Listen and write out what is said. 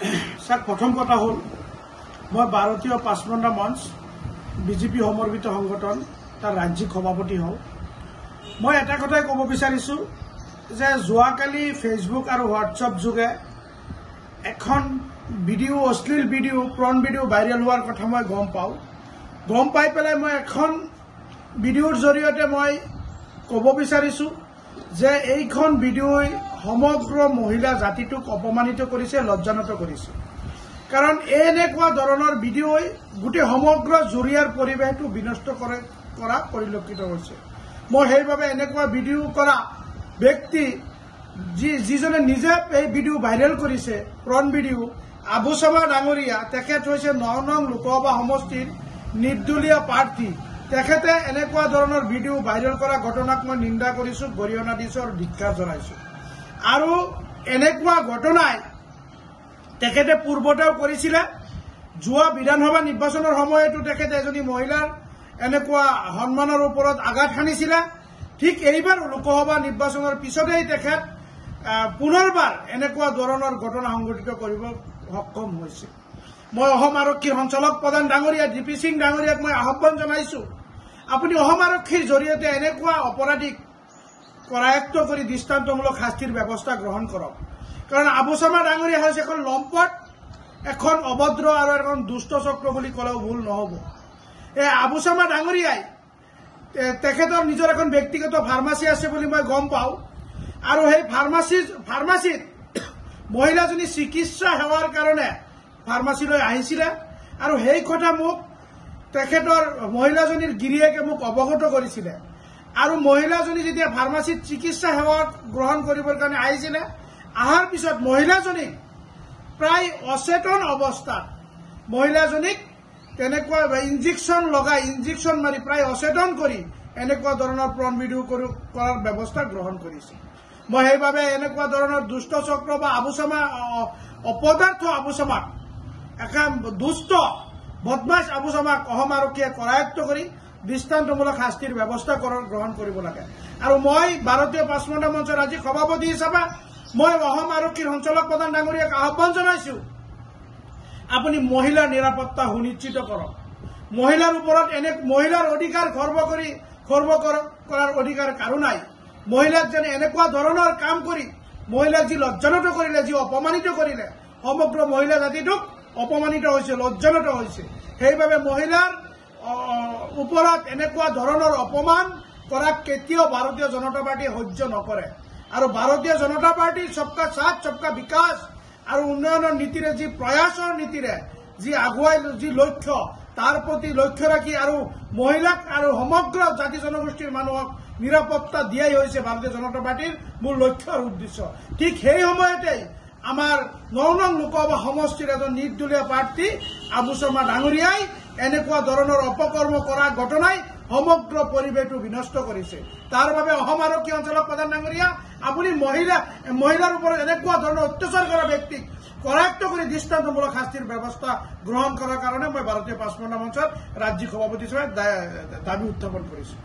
Sir প্ৰথম কথা হল মই ভাৰতীয় পাঁচমন্ডা মঞ্চ বিজেপি সমৰ্পিত সংগঠন তাৰ ৰাজ্যিক সভাপতি হও। মই এটা কথাই কব বিচাৰিছো যে যোৱাকালি ফেসবুক আর হোয়াটসঅ্যাপ যোগে এখন ভিডিও অশ্লীল ভিডিও প্রন ভিডিও ভাইরাল হওয়ার কথা মই গম পাই পেলাই মই এখন ভিডিওর জরিয়তে মই কব বিচাৰিছো যে এইখন ভিডিওই সমগ্ৰ মহিলা জাতিটোক অপমানিত কৰেছে, লজ্জানত কৰেছে। কাৰণ এনেকুৱা ধৰনেৰ ভিডিওই গোটে সমগ্ৰ জুৰিয়াৰ পৰিবেশটো বিনষ্ট কৰা পৰিলক্ষিত হয়েছে। মই সেইভাবে এনেকুৱা ভিডিও করা ব্যক্তি যিজনে নিজে এই ভিডিও ভাইরাল করেছে প্রন ভিডিও আবু সামা ডাঙরিয়া, তেখেত হয়েছে ৯ নং লোকসভা সমষ্টির নির্দলীয় প্রার্থী। তেখেতে এনেকুৱা ধৰনেৰ ভিডিও ভাইৰাল কৰা ঘটনাক মই নিন্দা কৰিছো, গৰিহণা দিছো আৰ ধিক্কাৰ জনাইছো। আৰ এনেকুৱা ঘটনায় তেখেতে পূৰ্বতেও কৰেছিল। যোৱা বিধানসভা নিৰ্বাচনেৰ সময়তো তেখেতে এজনী মহিলাৰ এনেকুৱা সম্মানেৰ উপৰত আঘাত হানিছিল। ঠিক এইবাৰ লোকসভা নিৰ্বাচনেৰ পিছতেই তেখেত পুনৰ্বাৰ এনেকুৱা ধৰনেৰ ঘটনা সংঘটিত কৰিব সক্ষম হয়েছে। মই অসম আৰক্ষীৰ সঞ্চালক প্ৰধান ডাঙৰীয়া ডিপি সিং ডাঙৰীয়াক মই আহ্বান জানাইছো, আপুনি অসম আৰক্ষীৰ জৰিয়তে এনেকুৱা অপৰাধীক কৰায়ত্ব কৰি দৃষ্টান্তমূলক শাস্তিৰ ব্যৱস্থা গ্ৰহণ কৰক। কারণ আবু সামা ডাঙরিয়া হয়েছে এখন লম্পট, এখন অভদ্র আর এখন দুষ্ট চক্র বলে কলেও ভুল নহব। এই আবু সামা ডাঙরিয়াই তেখেতৰ নিজৰ এখন ব্যক্তিগত ফাৰ্মাচী আছে বুলি মই গম পাওঁ। আৰু সেই ফাৰ্মাচীত মহিলাজনী চিকিৎসা সেৱাৰ কাৰণে ফাৰ্মাচীলৈ আহিছিলে। আৰু সেই কথা মোক তেখেতৰ মহিলাজনীৰ গিৰিয়েকে মোক অৱগত কৰিছিলে। আৰু মহিলাজনী যেতিয়া ফাৰ্মাচীত চিকিৎসা সেৱা গ্ৰহণ কৰিবৰ কাৰণে আহিছিলে, আহাৰ পিছত মহিলাজনীক প্ৰায় অচেতন অবস্থাত মহিলাজনীক তেনেকুৱা ইঞ্জেকশন মাৰি প্ৰায় অচেতন কৰি এনেকুৱা ধৰণৰ প্ৰন ভিডিও কৰাৰ ব্যৱস্থা গ্ৰহণ কৰিছে। মই সেইভাবে এনেকুৱা ধৰণৰ দুষ্ট চক্ৰ বা আবুসামা অপদাৰ্থ আবুসামাক এখন দুষ্ট বদমাশ আবুসামাক অসম আৰক্ষীয়ে কৰায়ত্ব কৰি দৃষ্টান্তমূলক শাস্তিৰ ব্যৱস্থা গ্ৰহণ কৰিব লাগে। আৰু মই ভাৰতীয় পাঁচমন্ডা মঞ্চৰ আজি সভাপতি হিচাপে মই অসম আৰক্ষীৰ সঞ্চালক প্ৰধান ডাঙৰীয়াক আহ্বান জানাইছো, আপুনি মহিলাৰ নিৰাপত্তা সুনিশ্চিত কৰক। মহিলাৰ ওপৰত মহিলাৰ অধিকাৰ খৰ্ব কৰাৰ অধিকাৰ কাৰো নাই। মহিলাক যেন এনেকুৱা ধৰণৰ কাম কৰি মহিলাক যি লজ্জানত কৰিলে, যি অপমানিত কৰিলে, সমগ্ৰ মহিলা জাতিটোক অপমানিত হৈছে, লজ্জানত হৈছে। সেইভাবে মহিলাৰ ওপৰত এনেকুৱা ধৰণৰ অপমান কৰাক কেতিয়াও ভাৰতীয় জনতা পাৰ্টিয়ে সহ্য নকৰে। আৰু ভাৰতীয় জনতা পাৰ্টিৰ সবকা সাথ সবকা বিকাশ আৰু উন্নয়নৰ নীতিৰে যি প্ৰয়াসৰ নীতিৰে যি আগুৱাই যি লক্ষ্য, তাৰ প্ৰতি লক্ষ্য ৰাখি আৰু মহিলাক আৰু সমগ্ৰ জাতি জনগোষ্ঠীৰ মানুহক নিৰাপত্তা দিয়াই হৈছে ভাৰতীয় জনতা পাৰ্টিৰ মূল লক্ষ্য আৰু উদ্দেশ্য। ঠিক সেই সময়তেই আমাৰ ৯ নং লোকসভা সমষ্টিৰ এজন নিৰ্দলীয় প্ৰাৰ্থী আবু সামা ডাঙৰীয়াই এনেকুৱা ধৰণৰ অপকৰ্ম কৰা ঘটনাই সমগ্ৰ পৰিবেশটো বিনষ্ট কৰেছে। তাৰ বাবে অসম আৰক্ষী অঞ্চলক প্ৰধান ডাঙৰিয়া, আপনি মহিলাৰ উপৰ এনেকুৱা ধৰনেৰ অত্যাচাৰ কৰা ব্যক্তিক কৰায়ত্ব কৰে দৃষ্টান্তমূলক শাস্তিৰ ব্যবস্থা গ্ৰহণ কৰাৰ কাৰণে মই ভাৰতীয় পাঁচমন্ডা মঞ্চৰ ৰাজ্যিক সভাপতি হিসেবে দাবি উত্থাপন কৰেছি।